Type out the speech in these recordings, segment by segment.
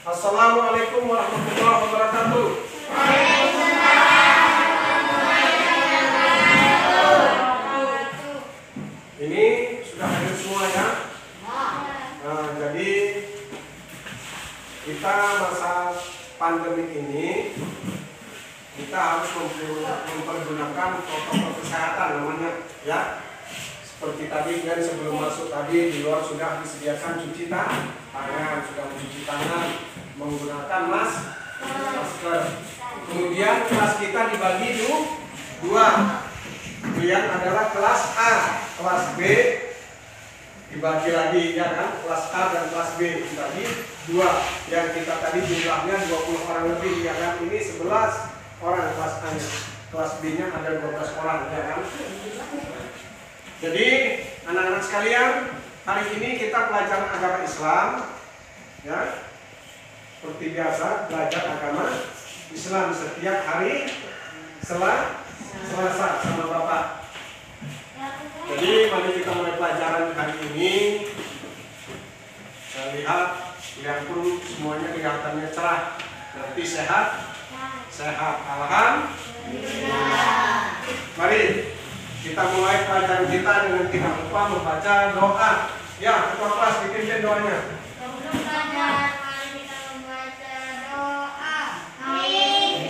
Assalamualaikum warahmatullahi wabarakatuh. Ini sudah hadir semua ya. Nah, jadi kita masa pandemi ini kita harus mempergunakan protokol kesehatan namanya ya. Seperti tadi kan sebelum masuk tadi di luar sudah disediakan cuci tangan, sudah mencuci tangan menggunakan masker. Kemudian kelas kita dibagi dua. Yang adalah kelas A, kelas B dibagi lagi ya kan, kelas A dan kelas B dibagi dua. Yang kita tadi jumlahnya 20 orang lebih ya kan, ini 11 orang kelas A-nya. Kelas B-nya ada 12 orang ya kan. Jadi anak-anak sekalian, hari ini kita pelajaran agama Islam ya. Seperti biasa belajar agama Islam setiap hari Selasa sama Bapak. Jadi mari kita mulai pelajaran hari ini. Saya lihat yang pun semuanya kelihatannya cerah. Berarti sehat. Alhamdulillah. Mari kita mulai pelajaran kita dengan tidak lupa membaca doa. Ya, ketua kelas dipimpin doanya. Sebelum belajar, mari kita membaca doa. Amin.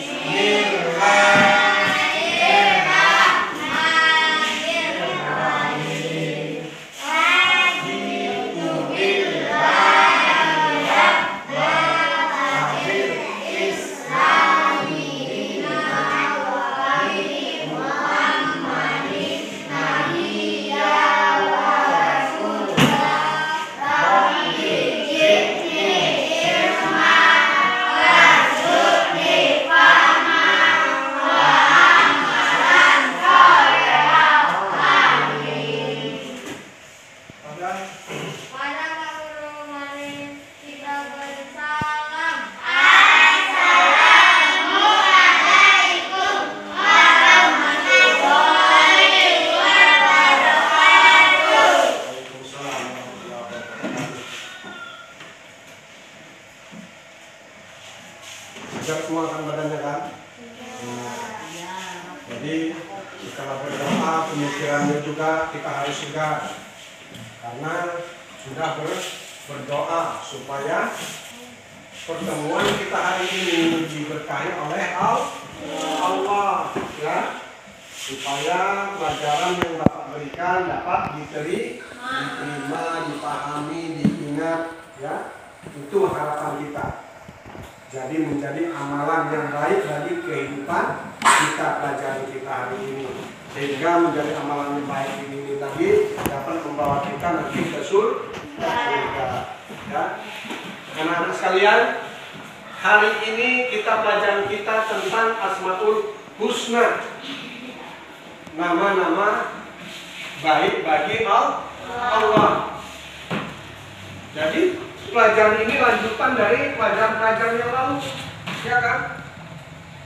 Siap semua kan badannya kan? Jadi setelah berdoa pemikirannya juga kita harus segar karena sudah berdoa supaya pertemuan kita hari ini diberkahi oleh Allah ya, supaya pelajaran yang Bapak berikan dapat diterima, dipahami, diingat ya. Itu harapan kita. Jadi menjadi amalan yang baik bagi kehidupan kita pelajari kita hari ini, sehingga menjadi amalan yang baik ini tadi dapat membawa kita nanti ke surga. Ya, anak-anak sekalian, hari ini kita pelajaran kita tentang Asmaul Husna, nama-nama baik bagi Allah. Jadi pelajaran ini lanjutan dari pelajaran-pelajaran yang lalu, ya kan?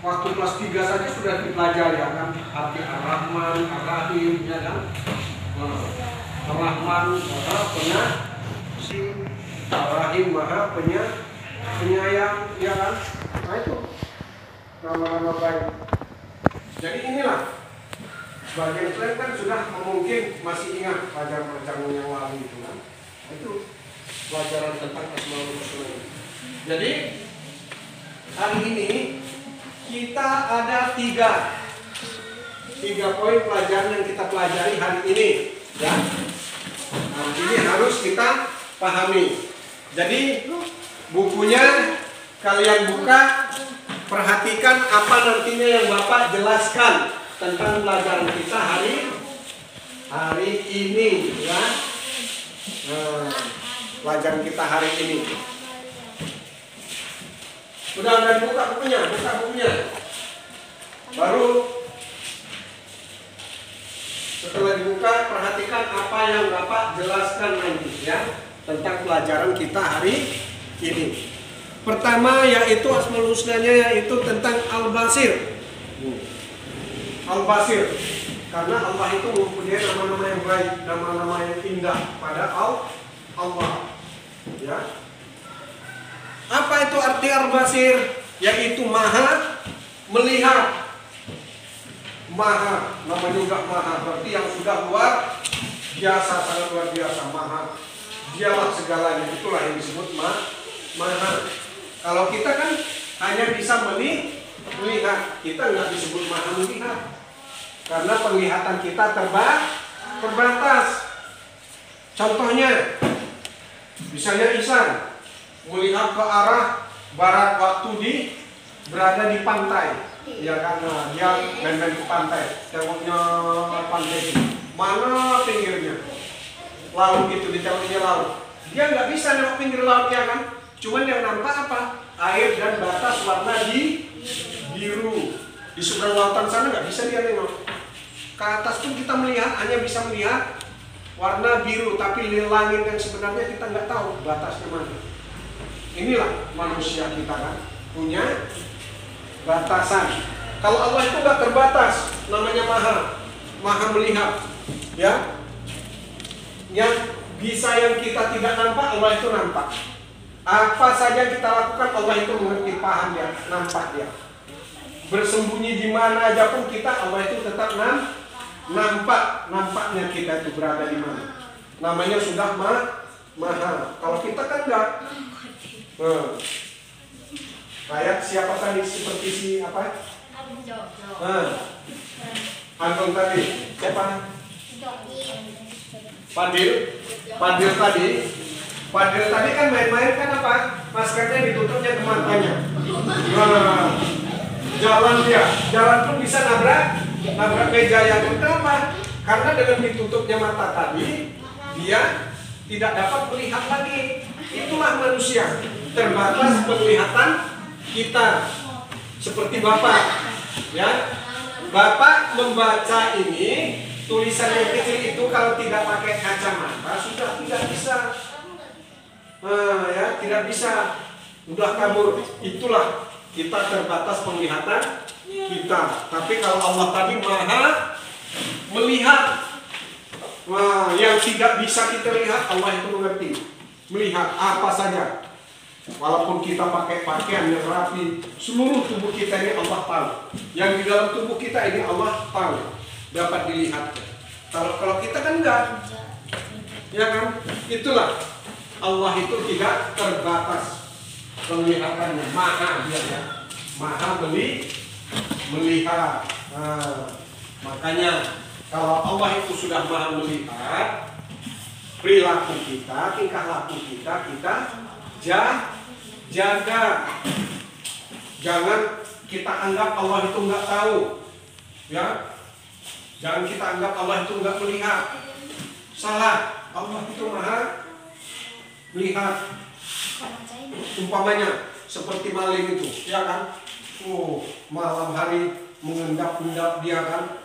Waktu kelas 3 saja sudah dipelajari ya kan? Arti Ar-Rahman, Ar-Rahim, ya kan? Ar-Rahman Maha Pengasih, Ar-Rahim Maha Penyayang, ya kan? Nah itu nama-nama baik. Jadi inilah sebagian kalian kan sudah mungkin masih ingat pelajaran-pelajaran yang lalu itu kan? Itu pelajaran tentang Asmaul Husna. Jadi hari ini kita ada tiga poin pelajaran yang kita pelajari hari ini ya. Nah, ini harus kita pahami. Jadi bukunya kalian buka, perhatikan apa nantinya yang Bapak jelaskan tentang pelajaran kita hari ini ya. Pelajaran kita hari ini. Udah buka bukunya, Baru setelah dibuka, perhatikan apa yang Bapak jelaskan nanti ya tentang pelajaran kita hari ini. Pertama yaitu Asmaul Husnanya, yaitu tentang Al-Basir. Al-Basir, karena Allah itu mempunyai nama-nama yang baik, nama-nama yang indah pada Allah ya. Apa itu arti al-basir? Yaitu maha melihat. Maha, namanya juga maha, berarti yang sudah luar biasa, sangat luar biasa, maha. Dialah segalanya, itulah yang disebut maha. Kalau kita kan hanya bisa melihat, kita nggak disebut maha melihat, karena penglihatan kita terbatas. Contohnya, misalnya Ihsan melihat ke arah barat waktu berada di pantai. Ya karena dia main-main ke pantai, tengoknya pantai itu. Mana pinggirnya? Laut itu, ditengoknya laut. Dia nggak bisa nengok pinggir laut ya kan? Cuman yang nampak apa? Air dan batas warna biru. Di seberang lautan sana nggak bisa dia nengok. Ke atas pun kita melihat, hanya bisa melihat warna biru, tapi langit yang sebenarnya kita nggak tahu batasnya mana. Inilah manusia kita kan, punya batasan. Kalau Allah itu nggak terbatas, namanya maha melihat, ya. Yang yang kita tidak nampak, Allah itu nampak. Apa saja kita lakukan, Allah itu mengerti, paham dia, nampak dia. Bersembunyi di mana aja pun kita, Allah itu tetap nampaknya kita itu berada di mana. Namanya sudah maha. Kalau kita kan enggak. Ayat siapa tadi, seperti si apa? Anton tadi siapa? Padil tadi kan main-main kan apa? Maskernya ditutupnya ke matanya. Jalan pun bisa nabrak meja yang kenapa? Karena dengan ditutupnya mata tadi, dia tidak dapat melihat lagi. Itulah manusia, terbatas penglihatan kita. Seperti Bapak, ya. Bapak membaca ini, tulisan yang kecil itu kalau tidak pakai kacamata sudah tidak bisa. Ya, tidak bisa. Udah kabur. Itulah kita terbatas penglihatan kita. Tapi kalau Allah tadi maha melihat, yang tidak bisa kita lihat Allah itu mengerti. Melihat apa saja. Walaupun kita pakai pakaian yang rapi, seluruh tubuh kita ini Allah tahu. Yang di dalam tubuh kita ini Allah tahu, dapat dilihat. Kalau kita kan enggak, ya kan? Itulah Allah itu tidak terbatas penglihatannya, maha dia ya, maha melihat. Makanya kalau Allah itu sudah maha melihat, perilaku kita, tingkah laku kita jaga. Jangan kita anggap Allah itu nggak tahu, ya. Jangan kita anggap Allah itu nggak melihat. Salah, Allah itu maha melihat. Umpamanya seperti maling itu, ya kan? Malam hari mengendap-endap dia kan.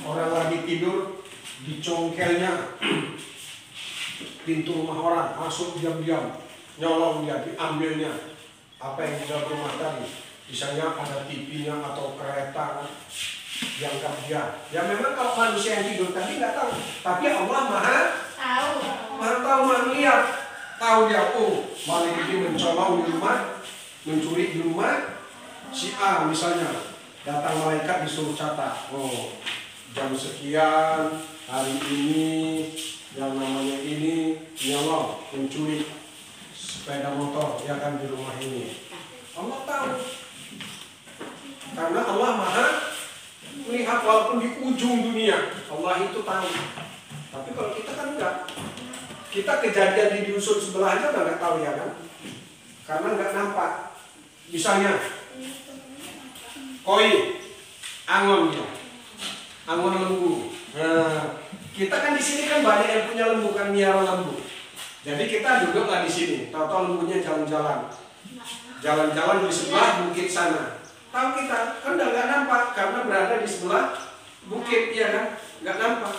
Orang lagi tidur, dicongkelnya pintu rumah orang, masuk diam-diam. Nyolong dia, diambilnya apa yang di dalam rumah tadi, misalnya ada TV-nya atau kereta, diangkat dia. Ya memang kalau manusia yang tidur tadi nggak tahu, tapi Allah maha tahu, maha lihat, tahu dia. Maling ini mencolong di rumah, mencuri di rumah si A misalnya, datang malaikat disuruh catat, jam sekian hari ini yang namanya ini nyolong, mencuri sepeda motor ya kan di rumah ini. Allah tahu, karena Allah maha melihat walaupun di ujung dunia Allah itu tahu. Tapi kalau kita kan enggak, kita kejadian di dusun sebelah aja udah nggak tahu ya kan, karena nggak nampak. Misalnya koi angon ya, angon lembu. Kita kan di sini kan banyak yang punya lembu, kan miara lembu. Jadi kita duduklah di sini, tahu-tahu lembunya jalan-jalan di sebelah bukit sana. Tahu kita kan udah nggak nampak karena berada di sebelah bukit, ya kan, nggak nampak.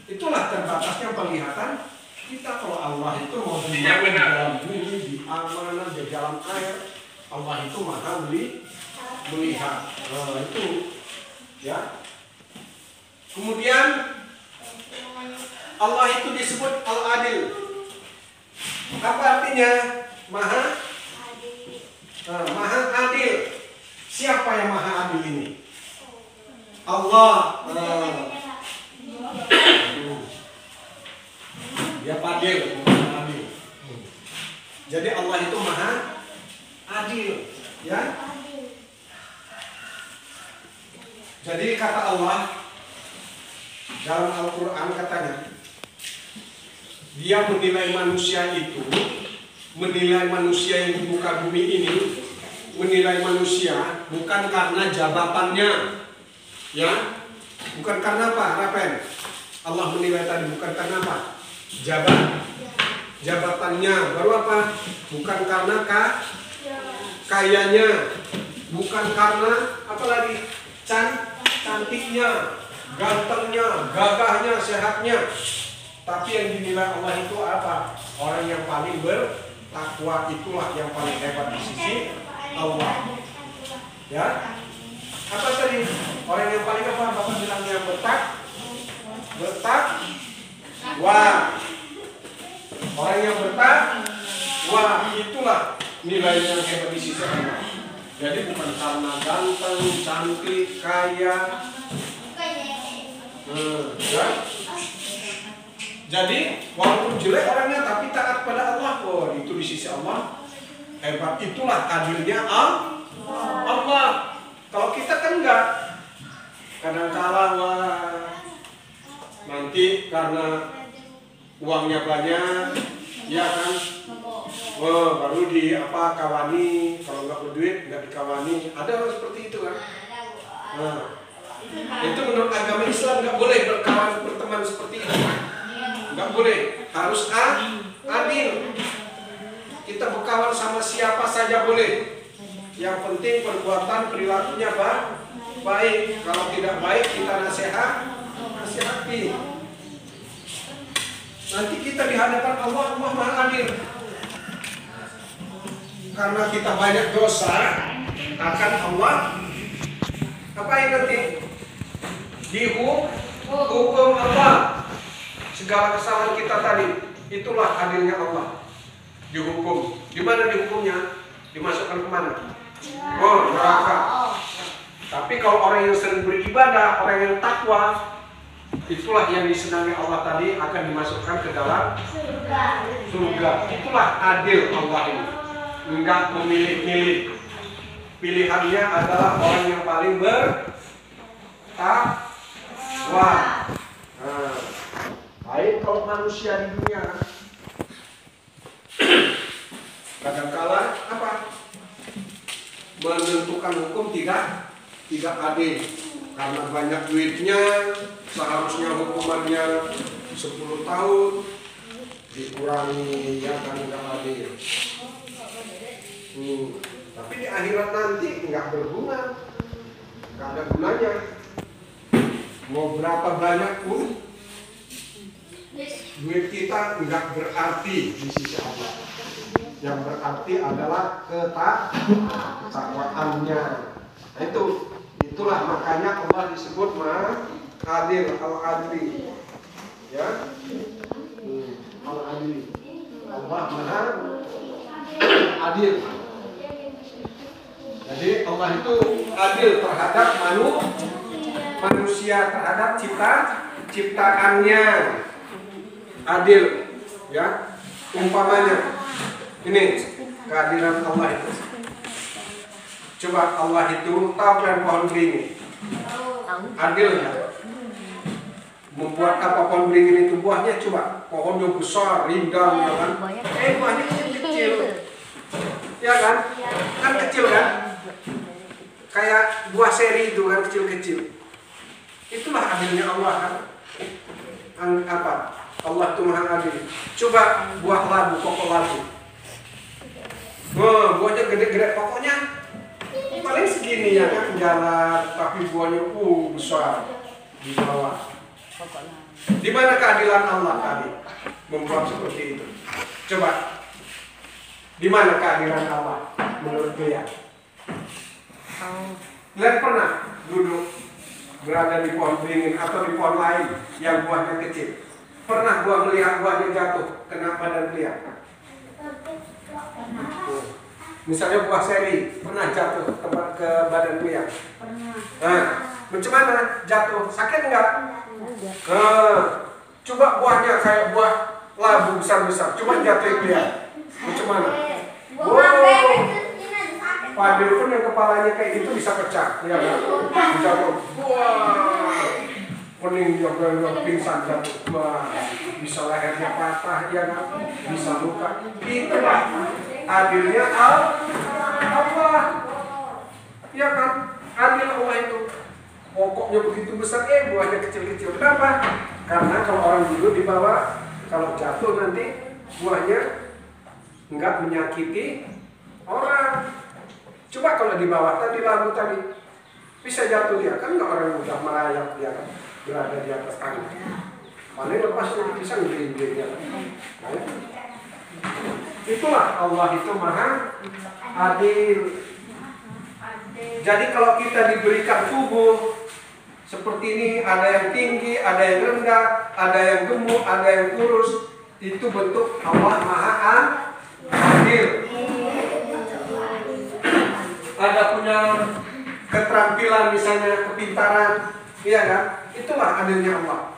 Itulah terbatasnya penglihatan kita. Kalau Allah itu mau di dalam bumi, di amanah, di dalam air, Allah itu maha melihat. Itu ya. Kemudian Allah itu disebut Al-Adil. Apa artinya? Maha Maha Adil. Siapa yang Maha Adil ini? Allah. Dia Adil, Maha Adil. Jadi Allah itu Maha Adil, ya. Jadi kata Allah dalam Al-Quran katanya, Dia menilai manusia itu, menilai manusia yang di muka bumi ini, menilai manusia bukan karena jabatannya, ya, bukan karena apa, Rapen? Allah menilai tadi bukan karena apa? Jabatannya, baru apa? Bukan karena kayanya, bukan karena apa lagi? Cantiknya, gantengnya, gagahnya, sehatnya. Tapi yang dinilai Allah itu apa? Orang yang paling bertakwa, itulah yang paling hebat di sisi Allah. Ya? Apa tadi? Orang yang paling apa? Bapak bilangnya bertakwa. Orang yang bertakwa itulah nilainya yang hebat di sisi Allah. Jadi bukan karena ganteng, cantik, kaya. Ya? Jadi walaupun jelek orangnya tapi taat pada Allah, oh itu di sisi Allah hebat. Itulah adilnya Allah. Kalau kita kan enggak, kadang-kala nanti karena uangnya banyak, ya kan, baru di kawani, kalau nggak berduit nggak dikawani. Ada orang seperti itu kan? Nah, itu menurut agama Islam nggak boleh berteman seperti itu. Nggak boleh, harus adil. Kita berkawan sama siapa saja boleh. Yang penting perbuatan perilakunya baik. Kalau tidak baik kita nasihati. Nanti kita di hadapan Allah Maha Adil. Karena kita banyak dosa, akan Allah apa yang nanti dihukum Allah. Segala kesalahan kita tadi, itulah adilnya Allah. Dihukum. Di mana dihukumnya? Dimasukkan ke mana? Oh, neraka. Tapi kalau orang yang sering beribadah, orang yang takwa, itulah yang disenangi Allah tadi, akan dimasukkan ke dalam surga. Itulah adil Allah ini. Enggak memilih-milih. Pilihannya adalah orang yang paling bertakwa. Baik kalau manusia di dunia kadangkala apa? Menentukan hukum tidak adil. Karena banyak duitnya, seharusnya hukumannya 10 tahun dikurangi, ya kan, tidak adil. Tapi di akhirat nanti nggak berguna, nggak ada gunanya. Mau berapa banyak pun duit kita nggak berarti di sisi Allah. Yang berarti adalah ketakwaannya. Nah, itulah makanya Allah disebut Adil, Al-Adli. Ya, Al-Adli. Allah Maha Adil. Jadi Allah itu adil terhadap manusia, terhadap ciptaannya. Adil, ya. Umpamanya ini keadilan Allah itu. Coba Allah itu tahu kan pohon beringin? Adil ya. Membuat apa pohon beringin itu buahnya? Coba pohonnya besar, rindang, ya kan? Buahnya kecil, ya kan? Kan kecil kan? Kayak buah seri itu kan, kecil-kecil. Itulah adilnya Allah kan? Apa? Allah itu Maha Adil. Coba buah labu, pokok labu. Buahnya gede-gede, pokoknya paling segini ya kan, jalan, tapi buahnya besar di bawah. Di mana keadilan Allah tadi membuat seperti itu? Coba, di mana keadilan Allah menurut dia? Lihat pernah duduk berada di pohon beringin atau di pohon lain yang buahnya kecil? Pernah melihat buahnya jatuh kena badan dia? buahnya. Misalnya buah seri pernah jatuh ke badan Buya? Pernah. Nah, macam mana jatuh? Sakit enggak? Coba buahnya kayak buah labu besar-besar. Coba jatuh Buya. Macam mana? Padel pun yang kepalanya kayak gitu bisa pecah, ya kan? Bisa wah, pening juga pingsan jatuh, wah, bisa lehernya patah, ya kan? Bisa luka. Itulah adilnya Allah, ya kan? Adil Allah itu. Pokoknya begitu besar, buahnya kecil-kecil. Kenapa? Karena kalau orang dulu dibawa, kalau jatuh nanti buahnya enggak menyakiti orang. Coba kalau di bawah tadi labu tadi bisa jatuh dia, kan nggak orang mudah merayap dia kan, berada di atas tangga. Paling lepas itu bisa ngerin-ngerin. Nah, itulah Allah itu maha adil. Jadi kalau kita diberikan tubuh seperti ini, ada yang tinggi, ada yang rendah, ada yang gemuk, ada yang kurus, itu bentuk Allah maha adil. Ada punya keterampilan misalnya kepintaran, iya kan? Itulah adilnya Allah.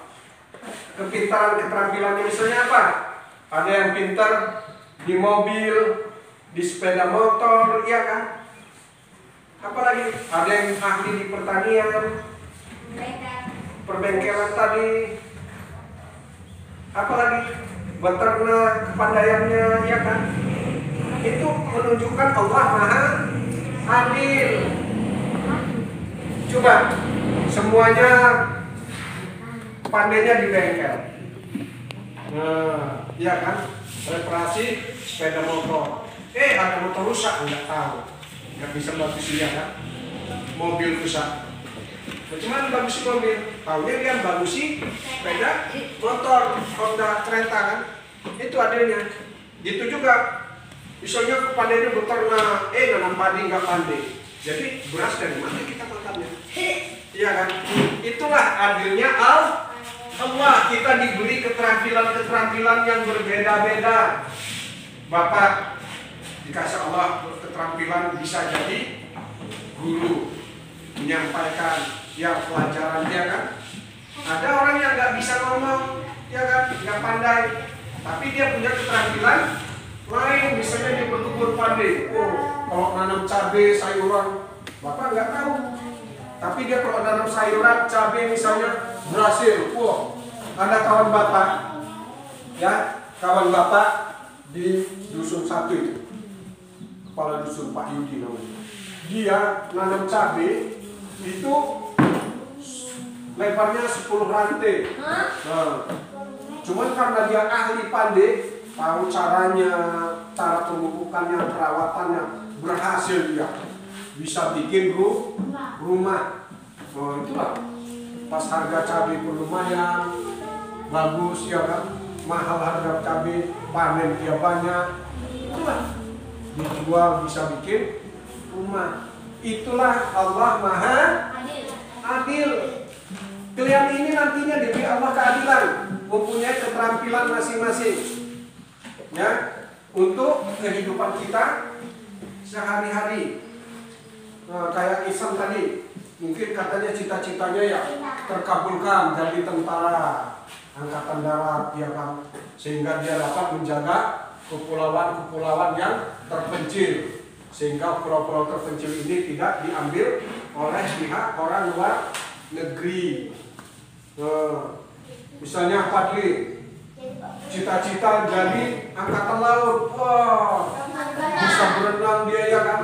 Kepintaran keterampilannya misalnya apa? Ada yang pintar di mobil, di sepeda motor, iya kan? Apalagi ada yang ahli di pertanian, perbengkelan tadi, apalagi beternak, kepandaiannya, iya kan? Itu menunjukkan Allah maha adil. Coba semuanya pandainya di bengkel. Nah, iya kan? Reparasi sepeda motor. Ada motor rusak, nggak tahu. Nggak bisa bagus dia kan? Mobil rusak. Bagaimana bagus mobil? Tahunya dia bagusi sepeda motor Honda Creta kan? Itu adilnya. Gitu juga. Misalnya kepandainya beternak, nanam padi nggak pandai. Jadi beras dari mana kita makannya? Iya kan? Itulah adilnya Allah. Kita diberi keterampilan yang berbeda-beda. Bapak dikasih Allah keterampilan bisa jadi guru, menyampaikan pelajaran, ya kan? Ada orang yang nggak bisa ngomong, ya kan? Nggak pandai, tapi dia punya keterampilan lain, misalnya dia berkebun pandai. Kalau nanam cabai, sayuran, Bapak nggak tahu. Tapi dia kalau nanam sayuran, cabai misalnya berhasil. Ada kawan Bapak, kawan Bapak di dusun satu itu, kepala dusun Pak Yudi namanya. Dia nanam cabai itu lebarnya 10 rantai. Nah, cuman karena dia ahli pandai, tahu caranya, cara pemupukannya, perawatannya, berhasil dia bisa bikin rumah. Itulah pas harga cabai pun lumayan bagus, ya kan? Mahal harga cabai, panen dia banyak. Itulah dijual bisa bikin rumah. Itulah Allah maha adil. Kalian ini nantinya diberi Allah keadilan, mempunyai keterampilan masing-masing, ya, untuk kehidupan kita sehari-hari. Kayak Ihsan tadi, mungkin katanya cita-citanya ya terkabulkan jadi tentara angkatan darat, ya kan, sehingga dia dapat menjaga kepulauan-kepulauan yang terpencil, sehingga pulau-pulau terpencil ini tidak diambil oleh pihak orang luar negeri. Misalnya Fadli cita-cita jadi angkatan laut, bisa berenang dia, ya kan,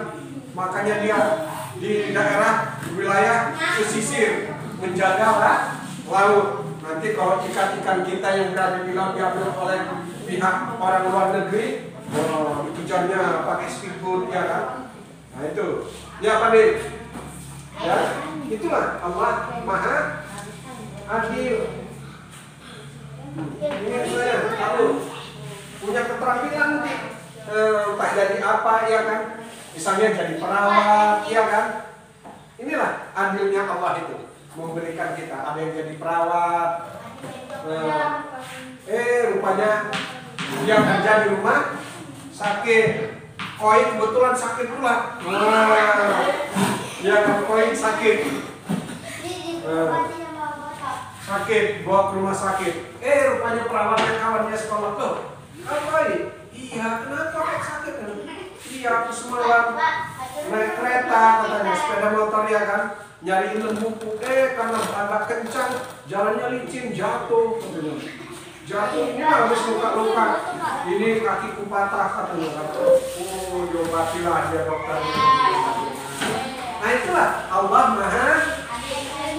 makanya dia di daerah wilayah pesisir menjaga laut. Nanti kalau ikan-ikan kita yang berada di laut diambil oleh pihak orang luar negeri, dikejarnya pakai speedboat, ya kan. Nah itu, ya Pak Dik, ya itulah Allah maha adil. Ini saya tahu punya keterampilan nanti, entah jadi apa, ya kan. Misalnya jadi perawat, ya kan. Inilah adilnya Allah itu, memberikan kita. Ada yang jadi perawat, rupanya dia kerja di rumah sakit, Koi kebetulan sakit pula. Nah, ya kan koi sakit. Sakit, bawa ke rumah sakit. Rupanya perawatnya kawannya sekolah tuh. Koi, iya kenapa kok sakit? Iya aku semalam naik kereta katanya, sepeda motor ya kan, nyariin lembu. Karena agak kencang, jalannya licin, jatuh katanya. Jatuh, ini habis luka-luka. Ini kakiku patah katanya. Oh, diobatilah dia dokter. Nah itulah Allah Maha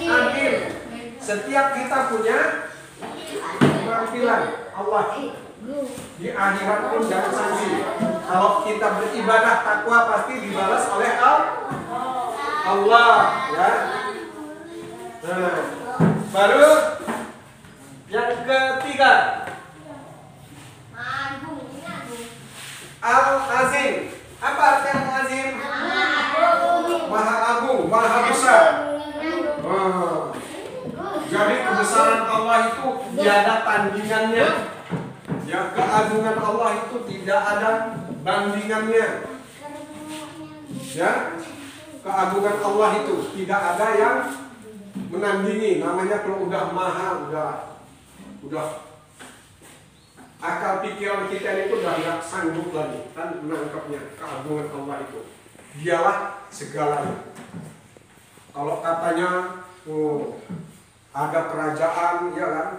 Adil. Setiap kita punya penampilan Allah. Di akhirat pun jangan sanksi. Kalau kita beribadah takwa pasti dibalas oleh Allah, ya. Nah, baru yang ketiga, Al-Azim. Apa arti Al-Azim? Maha Agung, Maha Besar. Jadi kebesaran Allah itu tiada tandingannya. Ya, keagungan Allah itu tidak ada bandingannya. Ya, keagungan Allah itu tidak ada yang menandingi. Namanya kalau udah maha, udah akal pikiran kita itu udah nggak sanggup lagi kan menangkapnya. Keagungan Allah itu dialah segalanya. Kalau katanya ada kerajaan, ya kan,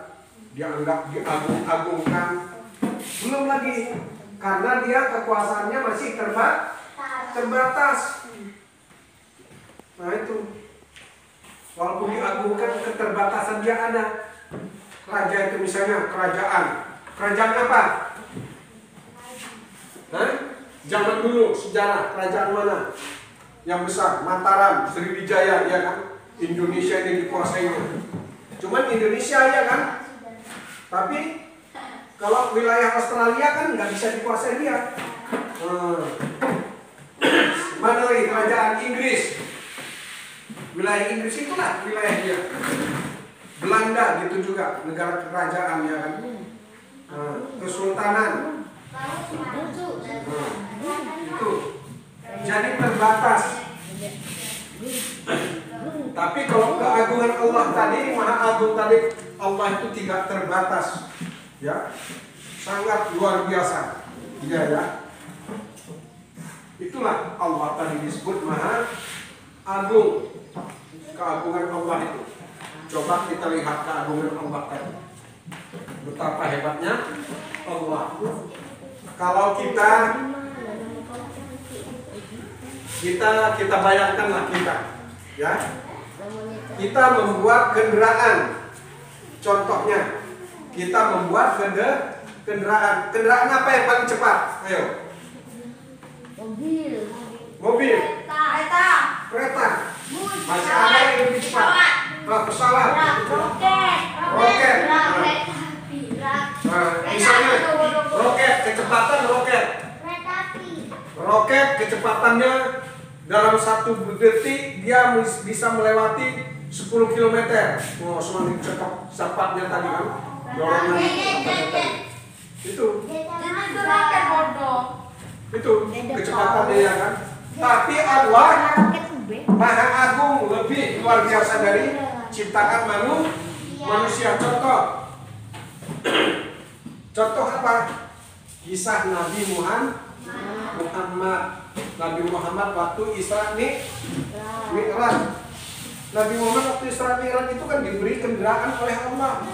dianggap diagung-agungkan, belum lagi karena dia kekuasaannya masih terbatas. Nah itu, walaupun diagungkan, keterbatasan dia ada. Raja itu misalnya kerajaan apa? Zaman dulu sejarah kerajaan mana yang besar? Mataram, Sriwijaya, ya kan? Indonesia ini dikuasainya. Cuman Indonesia, ya kan? Tapi kalau wilayah Australia kan nggak bisa dikuasai dia. Mana lagi kerajaan Inggris? Wilayah Inggris itulah wilayah dia. Belanda gitu juga, negara kerajaan, ya kan? Kesultanan. Itu jadi terbatas. Tapi kalau keagungan Allah tadi, Maha Agung tadi, Allah itu tidak terbatas, ya, sangat luar biasa, ya. Itulah Allah tadi disebut Maha Agung. Keagungan Allah itu. Coba kita lihat keagungan Allah tadi. Betapa hebatnya Allah. Kalau kita bayangkanlah kita, ya. Kita membuat kendaraan. Contohnya, kita membuat kendaraan. Kendaraan apa yang paling cepat? Ayo. Mobil. Kereta. Masih ada yang lebih cepat. Pesawat. Roket. Misalnya roket, kecepatan roket. Roket kecepatannya dalam 1 detik dia bisa melewati 10 km. Semakin cepatnya tadi kan. Dorongan itu kecepatannya, ya kan. Tapi Allah Maha Agung, lebih luar biasa dari ciptaan manusia. Contoh apa? Kisah Nabi Muhammad. Nabi Muhammad waktu Isra Mi'raj. Nabi Muhammad waktu Isra Mi'raj itu kan diberi kendaraan oleh Allah.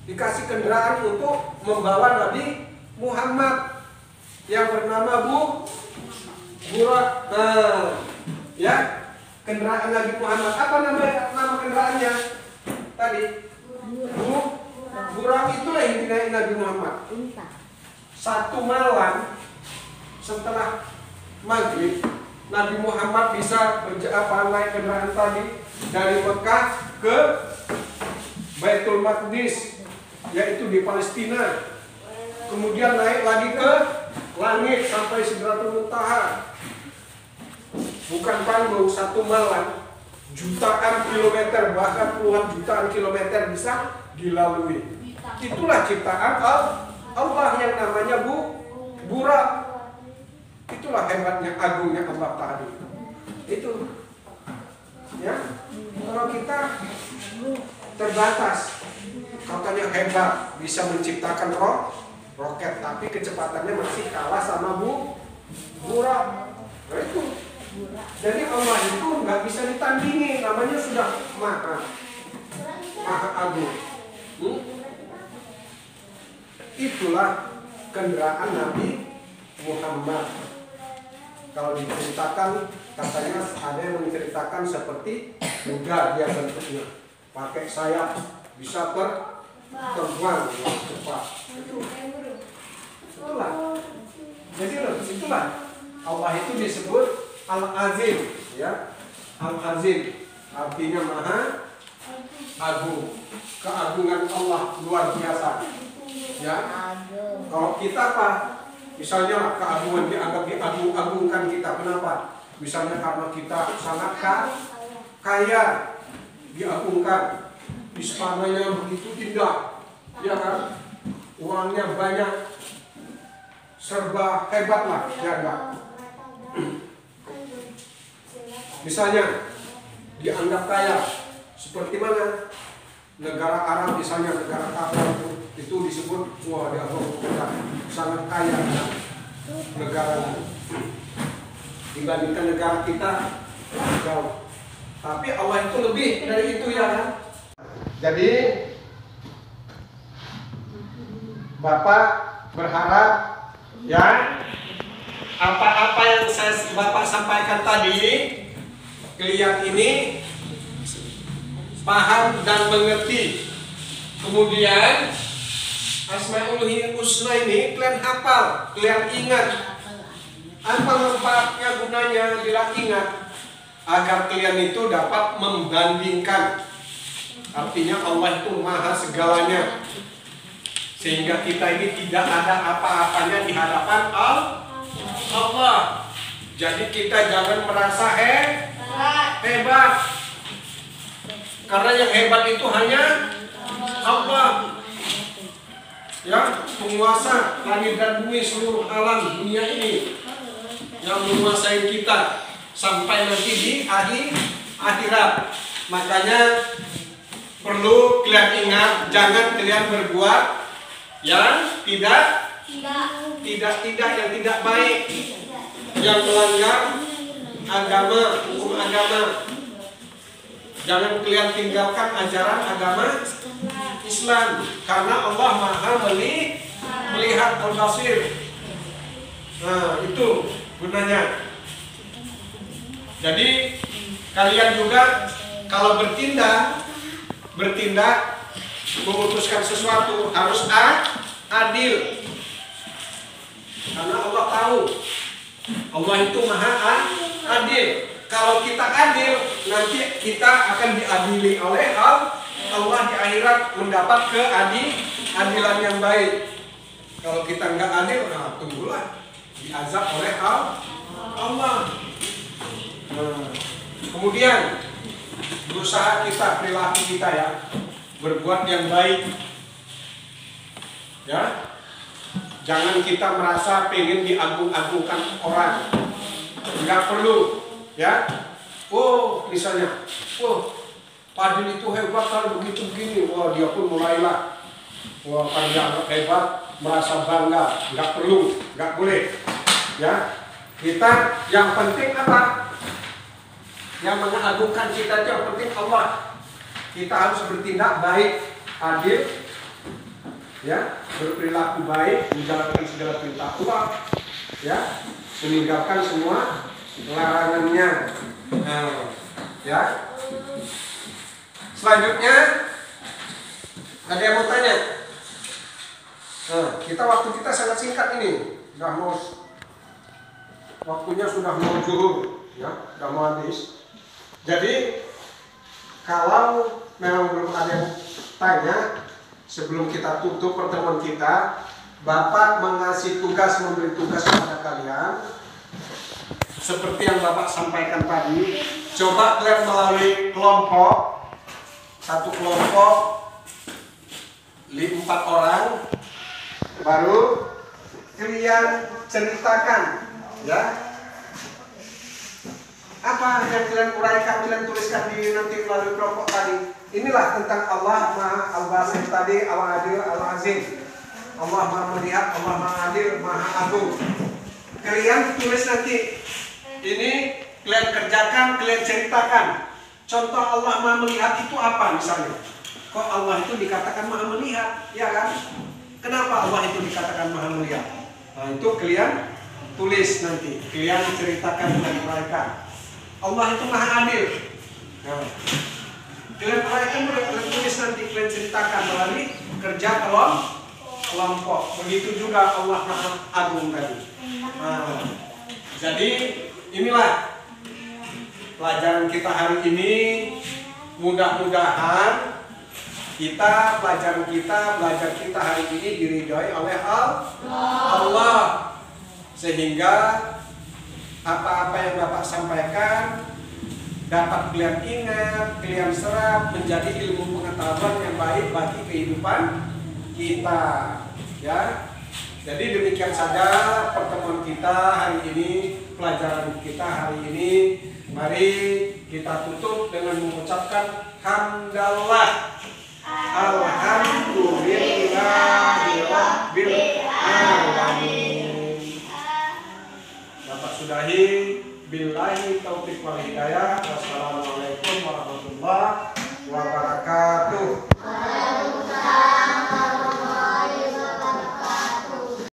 Dikasih kendaraan untuk membawa Nabi Muhammad yang bernama Burak. Ya, kendaraan Nabi Muhammad. Apa nama kendaraannya? Tadi Burak, itulah yang dinaiki Nabi Muhammad. Satu malam setelah maghrib, Nabi Muhammad bisa naik kendaraan tadi dari Mekah ke Baitul Maqdis, yaitu di Palestina. Kemudian naik lagi ke langit sampai Sidratul Muntaha. Bukan panggung, satu malam jutaan kilometer, bahkan puluhan jutaan kilometer bisa dilalui. Itulah ciptaan Allah yang namanya Burak. Itulah hebatnya, agungnya Allah tadi. Itu, ya. Kalau kita terbatas, katanya hebat, bisa menciptakan roket, tapi kecepatannya masih kalah sama burak. Nah itu. Jadi Allah itu nggak bisa ditandingi, namanya sudah maha agung. Itulah kendaraan Nabi Muhammad. Kalau diceritakan, katanya ada yang menceritakan seperti kuda dia bentuknya, pakai sayap, bisa terbang cepat. Itulah. Jadi itulah Allah itu disebut Al-Azim, ya. Al-Azim artinya maha agung. Keagungan Allah luar biasa. Ya. Kalau kita apa? Misalnya keagungan dianggap diagung-agungkan kita. Kenapa? Misalnya karena kita sangat kaya, diagungkan. Istananya begitu indah, ya kan? Uangnya banyak, serba hebat lah, ya enggak? Misalnya dianggap kaya, seperti mana? Negara Arab misalnya, negara kafir itu disebut wah dia sangat kaya negara dibandingkan negara kita jauh. Tapi Allah itu lebih dari itu, ya kan? Jadi Bapak berharap ya apa-apa yang Bapak sampaikan tadi kalian ini paham dan mengerti. Kemudian Asmaul Husna ini kalian hafal, kalian ingat. Apa manfaatnya, gunanya bila ingat? Agar kalian itu dapat membandingkan. Artinya Allah itu maha segalanya, sehingga kita ini tidak ada apa-apanya di hadapan Allah. Jadi kita jangan merasa hebat, karena yang hebat itu hanya Allah, ya, penguasa langit dan bumi, seluruh alam dunia ini, yang menguasai kita sampai nanti di akhirat. Makanya perlu kalian ingat, jangan kalian berbuat yang tidak yang tidak baik, yang melanggar agama, hukum agama. Jangan kalian tinggalkan ajaran agama Islam, karena Allah Maha melihat al-basir. Nah, itu gunanya. Jadi kalian juga kalau bertindak memutuskan sesuatu harus adil, karena Allah tahu Allah itu maha adil. Kalau kita adil, nanti kita akan diadili oleh Allah di akhirat, mendapat keadilan yang baik. Kalau kita nggak adil, nah tunggulah diazab oleh Allah. Kemudian berusaha kita, perilaku kita ya, berbuat yang baik, ya. Jangan kita merasa pengen diagung-agungkan orang, nggak perlu, ya. Oh, misalnya, Fadil itu hebat kalau begitu begini, wah dia pun mulailah, wah kalau dia hebat, merasa bangga, nggak perlu, nggak boleh, ya. Kita yang penting apa? Yang mengagungkan kita itu yang penting Allah. Kita harus bertindak baik, adil, ya, berperilaku baik, menjalankan segala perintah Allah, ya, meninggalkan semua larangannya. Ya. Selanjutnya ada yang mau tanya? Waktu kita sangat singkat ini, waktunya sudah mau zuhur, ya, sudah mau habis. Jadi kalau memang belum ada yang tanya, sebelum kita tutup pertemuan kita, Bapak memberi tugas kepada kalian seperti yang Bapak sampaikan tadi. Coba kalian melalui kelompok, satu kelompok 4 orang, baru kalian ceritakan Ya. Apa yang kalian uraikan, kalian tuliskan di nanti melalui kelompok tadi. Inilah tentang Allah Maha Al-Basir tadi, Al-Adil, Al-Azim. Allah Maha melihat, Allah Maha Adil, Maha Agung. Kalian tulis nanti. Ini kalian kerjakan, kalian ceritakan. Contoh Allah Maha melihat itu apa misalnya? Kok Allah itu dikatakan Maha melihat, ya kan? Kenapa Allah itu dikatakan Maha melihat? Nah, itu kalian tulis nanti. Kalian ceritakan dan uraikan. Allah itu Maha Adil. Nah, kalian uraikan, kalian tulis nanti, kalian ceritakan melalui kerja kelompok. Begitu juga Allah Maha Agung tadi. Nah, jadi inilah pelajaran kita hari ini. Mudah-mudahan belajar kita hari ini diridhoi oleh Allah. Sehingga apa-apa yang Bapak sampaikan dapat kalian ingat, kalian serap menjadi ilmu pengetahuan yang baik bagi kehidupan kita. Ya. Jadi demikian saja pertemuan kita hari ini, pelajaran kita hari ini. Mari kita tutup dengan mengucapkan hamdalillah. Alhamdulillahirabbil alamin. Bapak sudahi, billahi taufiq wal hidayah. Wassalamualaikum warahmatullahi wabarakatuh.